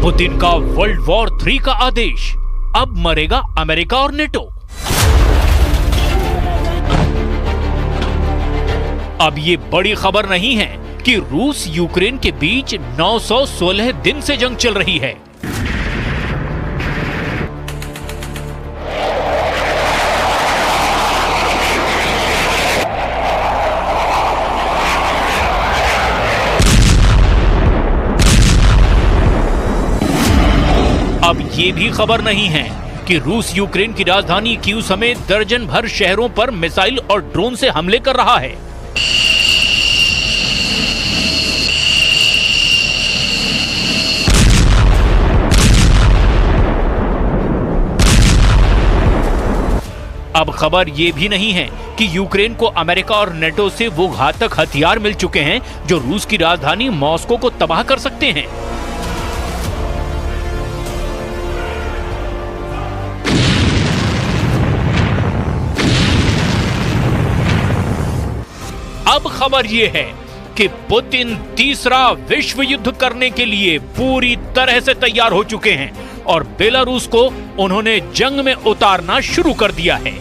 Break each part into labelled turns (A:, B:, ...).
A: Putin का world war 3 का आदेश, अब मरेगा अमेरिका और नेटो। अब ये बड़ी खबर नहीं है कि रूस यूक्रेन के बीच 916 दिन से जंग चल रही है। अब ये भी खबर नहीं है कि रूस यूक्रेन की राजधानी कीव समेत दर्जन भर शहरों पर मिसाइल और ड्रोन से हमले कर रहा है। अब खबर यह भी नहीं है कि यूक्रेन को अमेरिका और नेटो से वो घातक हथियार मिल चुके हैं जो रूस की राजधानी मॉस्को को तबाह कर सकते हैं। अब खबर यह है कि पुतिन तीसरा विश्व युद्ध करने के लिए पूरी तरह से तैयार हो चुके हैं और बेलारूस को उन्होंने जंग में उतारना शुरू कर दिया है।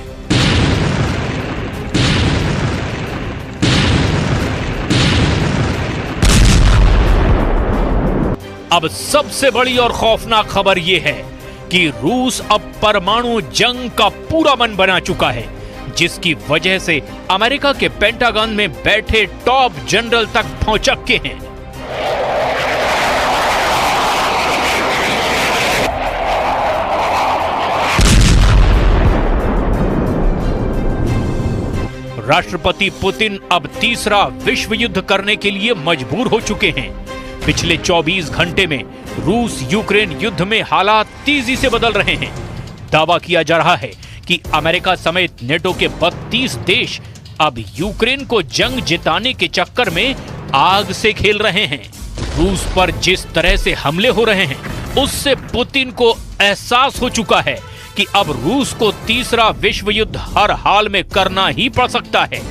A: अब सबसे बड़ी और खौफनाक खबर यह है कि रूस अब परमाणु जंग का पूरा मन बना चुका है, जिसकी वजह से अमेरिका के पेंटागन में बैठे टॉप जनरल तक पहुंच चुके हैं। राष्ट्रपति पुतिन अब तीसरा विश्व युद्ध करने के लिए मजबूर हो चुके हैं। पिछले 24 घंटे में रूस यूक्रेन युद्ध में हालात तेजी से बदल रहे हैं। दावा किया जा रहा है कि अमेरिका समेत नेटो के 32 देश अब यूक्रेन को जंग जिताने के चक्कर में आग से खेल रहे हैं। रूस पर जिस तरह से हमले हो रहे हैं, उससे पुतिन को एहसास हो चुका है कि अब रूस को तीसरा विश्व युद्ध हर हाल में करना ही पड़ सकता है।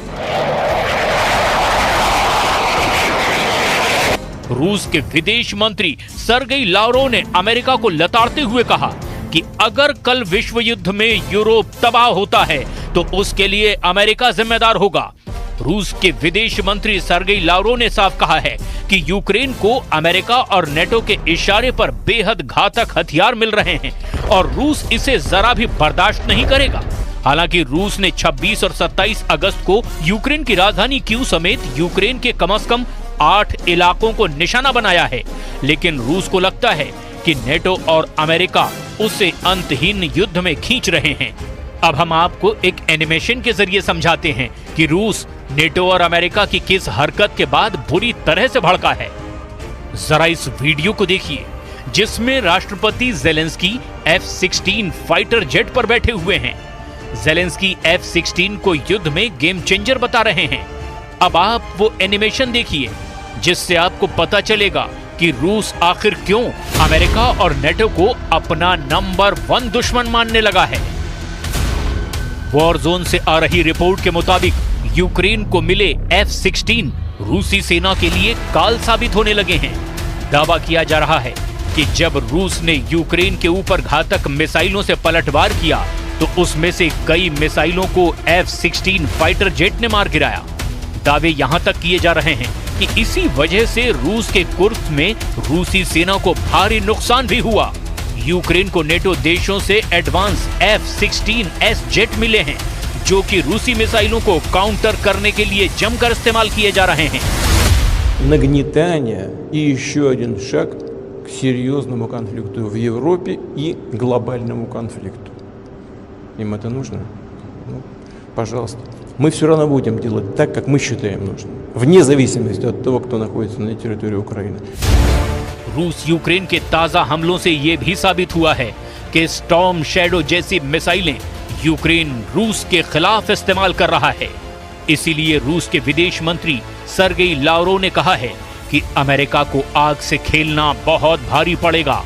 A: रूस के विदेश मंत्री सर्गेई लावरोव ने अमेरिका को लताड़ते हुए कहा कि अगर कल विश्व युद्ध में यूरोप तबाह होता है तो उसके लिए अमेरिका जिम्मेदार होगा। रूस के विदेश मंत्री सर्गेई लावरोव ने साफ कहा है कि यूक्रेन को अमेरिका और नेटो के इशारे पर बेहद घातक हथियार मिल रहे हैं और रूस इसे जरा भी बर्दाश्त नहीं करेगा। हालांकि रूस ने 26 और 27 अगस्त को यूक्रेन की राजधानी कीव समेत यूक्रेन के कम से कम 8 इलाकों को निशाना बनाया है, लेकिन रूस को लगता है कि नेटो और अमेरिका उसे अंतहीन युद्ध में खींच रहे हैं। अब हम आपको एक एनिमेशन के जरिए समझाते हैं कि रूस नेटो और अमेरिका की किस हरकत के बाद बुरी तरह से भड़का है। जरा इस वीडियो को देखिए, जिसमें राष्ट्रपति ज़ेलेंस्की F-16 फाइटर जेट पर बैठे हुए हैं। ज़ेलेंस्की F-16 को युद्ध में गेम चेंजर बता रहे हैं। अब आप वो एनिमेशन देखिए, जिससे आपको पता चलेगा कि रूस आखिर क्यों अमेरिका और नेटो को अपना नंबर 1 दुश्मन मानने लगा है। वॉर जोन से आ रही रिपोर्ट के मुताबिक यूक्रेन को मिले F-16 रूसी सेना के लिए काल साबित होने लगे हैं। दावा किया जा रहा है कि जब रूस ने यूक्रेन के ऊपर घातक मिसाइलों से पलटवार किया तो उसमें से कई मिसाइलों को F-16 फाइटर जेट ने मार गिराया। दावे यहां तक किए जा रहे हैं कि इसी वजह से रूस के कुर्स्क में रूसी सेना को भारी नुकसान भी हुआ। यूक्रेन को नेटो देशों से एडवांस F-16S जेट मिले हैं, जो कि रूसी मिसाइलों को काउंटर करने के लिए जमकर इस्तेमाल किए जा रहे हैं।
B: Нагнетание и еще один шаг к серьезному конфликту в Европе и глобальному конфликту. Им это нужно? Ну, пожалуйста. Мы все равно будем делать так, как мы считаем нужным, вне зависимости от того, кто находится на территории Украины.
A: रूस यूक्रेन के ताजा हमलों से यह भी साबित हुआ है कि स्टॉर्म शैडो जैसी मिसाइलें यूक्रेन रूस के खिलाफ इस्तेमाल कर रहा है। इसीलिए रूस के विदेश मंत्री सर्गेई लावरोव ने कहा है कि अमेरिका को आग से खेलना बहुत भारी पड़ेगा।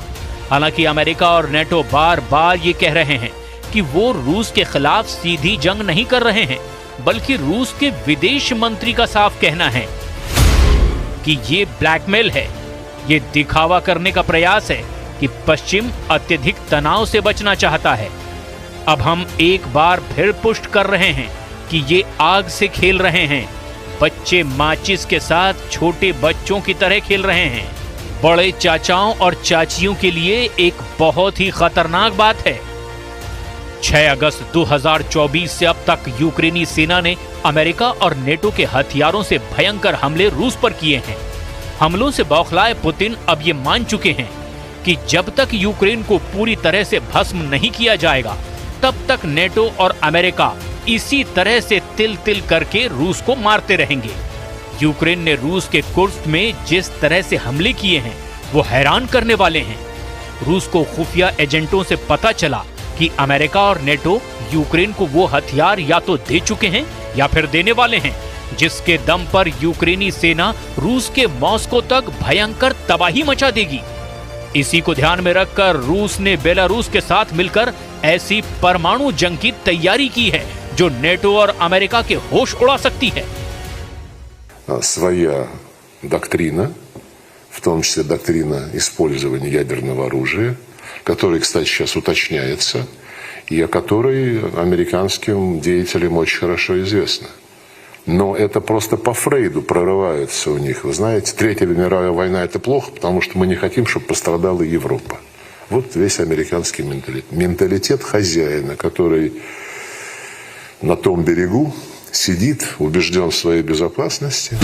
A: हालांकि अमेरिका और नेटो बार बार ये कह रहे हैं कि वो रूस के खिलाफ सीधी जंग नहीं कर रहे हैं, बल्कि रूस के विदेश मंत्री का साफ कहना है कि ये ब्लैकमेल है, ये दिखावा करने का प्रयास है कि पश्चिम अत्यधिक तनाव से बचना चाहता है। अब हम एक बार फिर पुष्ट कर रहे हैं कि ये आग से खेल रहे हैं। बच्चे माचिस के साथ छोटे बच्चों की तरह खेल रहे हैं। बड़े चाचाओं और चाचियों के लिए एक बहुत ही खतरनाक बात है। 6 अगस्त 2024 से अब तक यूक्रेनी सेना ने अमेरिका और नेटो के हथियारों से भयंकर हमले रूस पर किए हैं। हमलों से बौखलाए पुतिन अब ये मान चुके हैं कि जब तक यूक्रेन को पूरी तरह से भस्म नहीं किया जाएगा, तब तक नेटो और अमेरिका इसी तरह से तिल तिल करके रूस को मारते रहेंगे। यूक्रेन ने रूस के कुर्स्क में जिस तरह से हमले किए हैं वो हैरान करने वाले हैं। रूस को खुफिया एजेंटों से पता चला कि अमेरिका और नेटो यूक्रेन को वो हथियार या तो दे चुके हैं या फिर देने वाले हैं, जिसके दम पर यूक्रेनी सेना रूस के मॉस्को तक भयंकर तबाही मचा देगी। इसी को ध्यान में रखकर रूस ने बेलारूस के साथ मिलकर ऐसी परमाणु जंग की तैयारी की है जो नेटो और अमेरिका के होश उड़ा सकती है।
C: Своя доктрина, в том числе доктрина использования ядерного оружия, которая, кстати, сейчас уточняется, и о которой американским деятелям очень хорошо известно. Но это просто по Фрейду прорывается у них. Вы знаете, Третья мировая война – это плохо, потому что мы не хотим, чтобы пострадала Европа. Вот весь американский менталитет. Менталитет хозяина, который на том берегу сидит, убежден в своей безопасности.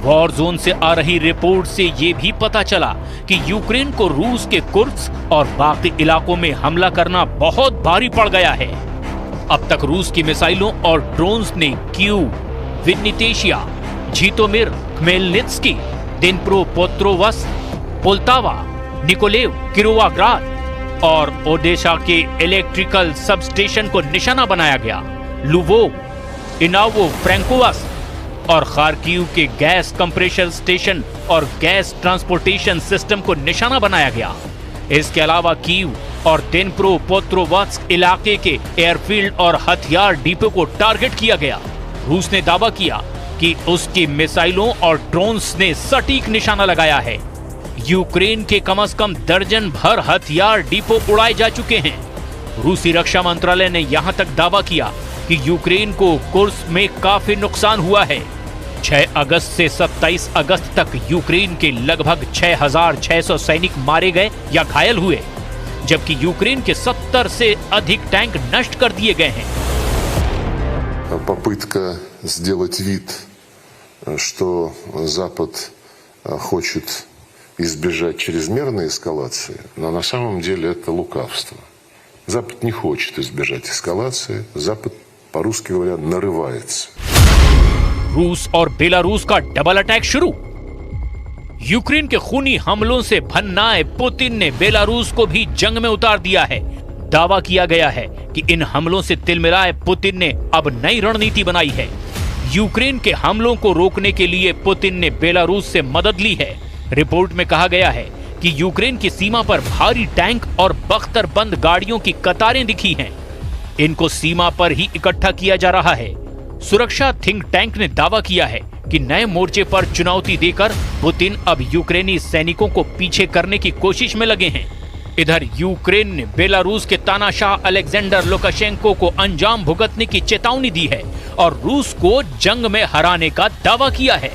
A: वॉर जोन से आ रही रिपोर्ट से ये भी पता चला कि यूक्रेन को रूस के कुर्स्क और बाकी इलाकों में हमला करना बहुत भारी पड़ गया है। अब तक रूस की मिसाइलों और ड्रोन्स ने कीव, विनिटेशिया, झीटोमिर, खमेलनित्स्की, दिनप्रोपेट्रोव्स्क, पोल्टावा, निकोलेव, किरोवोग्राद और ओडेशा के इलेक्ट्रिकल सबस्टेशन को निशाना बनाया गया। लुवोव, इनावो फ्रैंकोवस्क और खार्किव के गैस कंप्रेशर स्टेशन और गैस ट्रांसपोर्टेशन सिस्टम को निशाना बनाया गया। इसके अलावा कीव और दिनप्रोपेट्रोव्स्क इलाके के एयरफील्ड और हथियार डिपो को टारगेट किया गया। रूस ने दावा किया कि उसकी मिसाइलों और ड्रोन्स ने सटीक निशाना लगाया है। यूक्रेन के कम से कम दर्जन भर हथियार डिपो उड़ाए जा चुके हैं। रूसी रक्षा मंत्रालय ने यहां तक दावा किया कि यूक्रेन को कुर्स्क में काफी नुकसान हुआ है। 6 अगस्त से 27 अगस्त तक यूक्रेन के लगभग 6,600 सैनिक मारे गए या घायल हुए, जबकि यूक्रेन के 70 से अधिक टैंक नष्ट कर दिए गए हैं।
C: Попытка сделать вид, что Запад хочет избежать чрезмерной эскалации, но на самом деле это лукавство. Запад не хочет избежать эскалации, Запад, по-русски говоря, нарывается.
A: रूस और बेलारूस का डबल अटैक शुरू। यूक्रेन के खूनी हमलों से भन्नाए पुतिन ने बेलारूस को भी जंग में उतार दिया है। दावा किया गया है कि इन हमलों से तिलमिलाए पुतिन ने अब नई रणनीति बनाई है। यूक्रेन के हमलों को रोकने के लिए पुतिन ने बेलारूस से मदद ली है। रिपोर्ट में कहा गया है कि यूक्रेन की सीमा पर भारी टैंक और बख्तरबंद गाड़ियों की कतारें दिखी हैं। इनको सीमा पर ही इकट्ठा किया जा रहा है। सुरक्षा थिंक टैंक ने दावा किया है कि नए मोर्चे पर चुनौती देकर पुतिन अब यूक्रेनी सैनिकों को पीछे करने की कोशिश में लगे हैं। इधर यूक्रेन ने बेलारूस के तानाशाह अलेक्जेंडर लुकाशेंको को अंजाम भुगतने की चेतावनी दी है और रूस को जंग में हराने का दावा किया है।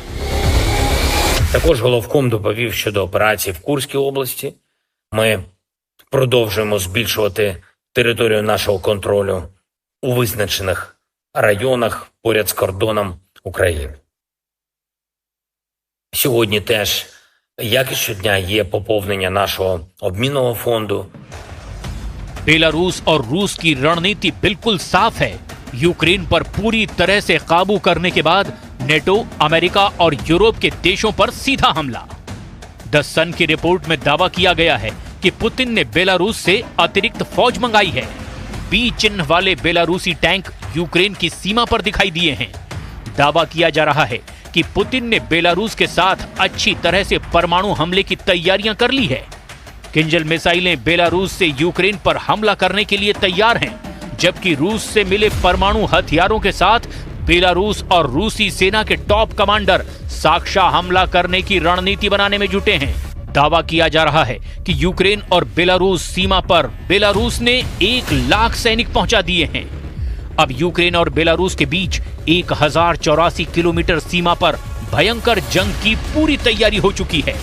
D: Також головком доповів щодо операції в Курській області. Ми продовжуємо збільшувати територію нашого контролю у визначених районах поряд з кордоном України. Сьогодні теж, як і щодня, є поповнення нашого обмінного фонду.
A: बेलारूस और रूस की रणनीति बिल्कुल साफ है। यूक्रेन पर पूरी तरह से काबू करने के बाद नेटो, अमेरिका और यूरोप के देशों पर सीधा हमला। द सन की रिपोर्ट में दावा किया गया है कि पुतिन ने बेलारूस से अतिरिक्त फौज मंगाई है। बी चिन्ह वाले बेलारूसी टैंक यूक्रेन की सीमा पर दिखाई दिए हैं। दावा किया जा रहा है कि पुतिन ने बेलारूस के साथ अच्छी तरह से परमाणु हमले की तैयारियां कर ली है। किंजल मिसाइलें बेलारूस से यूक्रेन पर हमला करने के लिए तैयार हैं, जबकि रूस से मिले परमाणु हथियारों के साथ बेलारूस और रूसी सेना के टॉप कमांडर साक्षात हमला करने की रणनीति बनाने में जुटे हैं। दावा किया जा रहा है कि यूक्रेन और बेलारूस सीमा पर बेलारूस ने 1 लाख सैनिक पहुंचा दिए हैं। अब यूक्रेन और बेलारूस के बीच 1084 किलोमीटर सीमा पर भयंकर जंग की पूरी तैयारी हो चुकी है।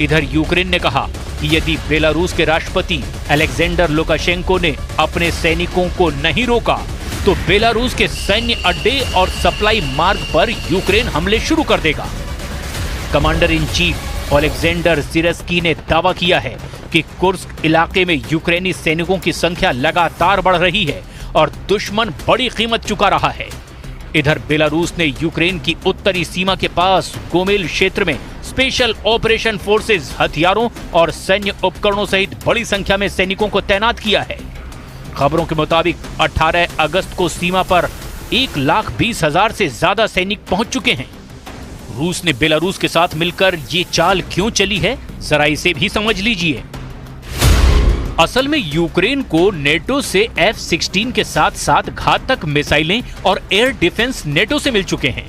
A: इधर यूक्रेन ने कहा कि यदि बेलारूस के राष्ट्रपति अलेक्जेंडर लुकाशेंको ने अपने सैनिकों को नहीं रोका तो बेलारूस के सैन्य अड्डे और सप्लाई मार्ग पर यूक्रेन हमले शुरू कर देगा। कमांडर इन चीफ ओलेक्जेंडर सिरस्की ने दावा किया है कि कुर्स्क इलाके में यूक्रेनी सैनिकों की संख्या लगातार बढ़ रही है और दुश्मन बड़ी कीमत चुका रहा है। इधर बेलारूस ने यूक्रेन की उत्तरी सीमा के पास गोमेल क्षेत्र में स्पेशल ऑपरेशन फोर्सेस हथियारों और सैन्य उपकरणों सहित बड़ी संख्या में सैनिकों को तैनात किया है। खबरों के मुताबिक 18 अगस्त को सीमा पर 1,20,000 से ज्यादा सैनिक पहुंच चुके हैं। रूस ने बेलारूस के साथ मिलकर ये चाल क्यों चली है, जरा इसे भी समझ लीजिए। असल में यूक्रेन को नेटो से F-16 के साथ साथ घातक मिसाइलें और एयर डिफेंस नेटो से मिल चुके हैं,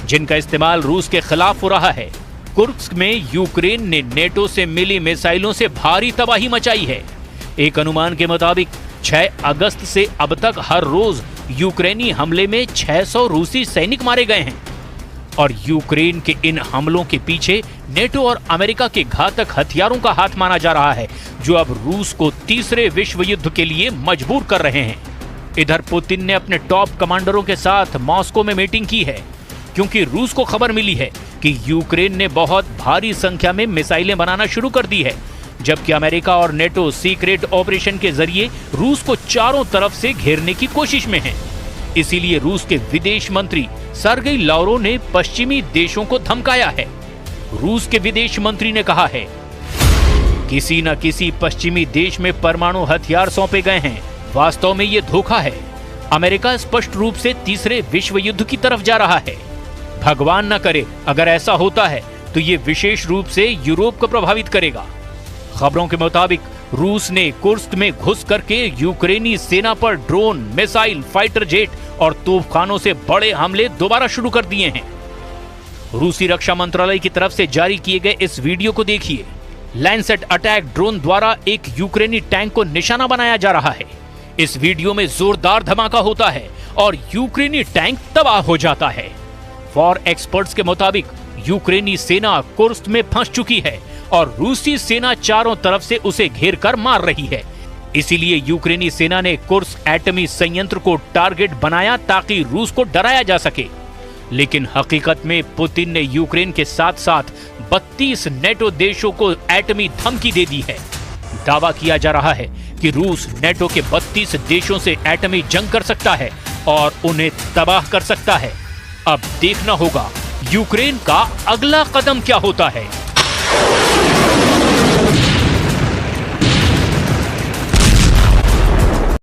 A: जिनका इस्तेमाल रूस के खिलाफ हो रहा है। कुर्स्क में यूक्रेन ने नेटो से मिली मिसाइलों से भारी तबाही मचाई है। एक अनुमान के मुताबिक 6 अगस्त से अब तक हर रोज यूक्रेनी हमले में 600 रूसी सैनिक मारे गए हैं और यूक्रेन के इन हमलों के पीछे नेटो और अमेरिका के घातक हथियारों का हाथ माना जा रहा है, जो अब रूस को तीसरे विश्व युद्ध के लिए मजबूर कर रहे हैं। इधर पुतिन ने अपने टॉप कमांडरों के साथ मॉस्को में मीटिंग की है, क्योंकि रूस को खबर मिली है कि यूक्रेन ने बहुत भारी संख्या में मिसाइलें बनाना शुरू कर दी है, जबकि अमेरिका और नेटो सीक्रेट ऑपरेशन के जरिए रूस को चारों तरफ से घेरने की कोशिश में हैं। इसीलिए रूस के विदेश मंत्री सर्गेई लावरोव ने पश्चिमी देशों को धमकाया है। रूस के विदेश मंत्री ने कहा है, किसी न किसी पश्चिमी देश में परमाणु हथियार सौंपे गए हैं। वास्तव में ये धोखा है। अमेरिका स्पष्ट रूप से तीसरे विश्व युद्ध की तरफ जा रहा है। भगवान न करे अगर ऐसा होता है तो ये विशेष रूप से यूरोप को प्रभावित करेगा। खबरों के मुताबिक रूस ने कुर्स्क में घुस करके यूक्रेनी सेना पर ड्रोन, मिसाइल, फाइटर जेट और तोपखानों से बड़े हमले दोबारा शुरू कर दिए हैं। रूसी रक्षा मंत्रालय की तरफ से जारी किए गए इस वीडियो को देखिए। लैंसेट अटैक ड्रोन द्वारा एक यूक्रेनी टैंक को निशाना बनाया जा रहा है। इस वीडियो में जोरदार धमाका होता है और यूक्रेनी टैंक तबाह हो जाता है। वॉर एक्सपर्ट्स के मुताबिक यूक्रेनी सेना कुर्स्क में फंस चुकी है और रूसी सेना चारों तरफ से उसे घेर कर मार रही है। इसीलिए यूक्रेनी सेना ने कुर्स्क एटमी संयंत्र को टारगेट बनाया ताकि रूस को डराया जा सके। लेकिन हकीकत में पुतिन ने यूक्रेन के साथ साथ 32 नेटो देशों को एटमी धमकी दे दी है। दावा किया जा रहा है कि रूस नेटो के 32 देशों से एटमी जंग कर सकता है और उन्हें तबाह कर सकता है। अब देखना होगा यूक्रेन का अगला कदम क्या होता है।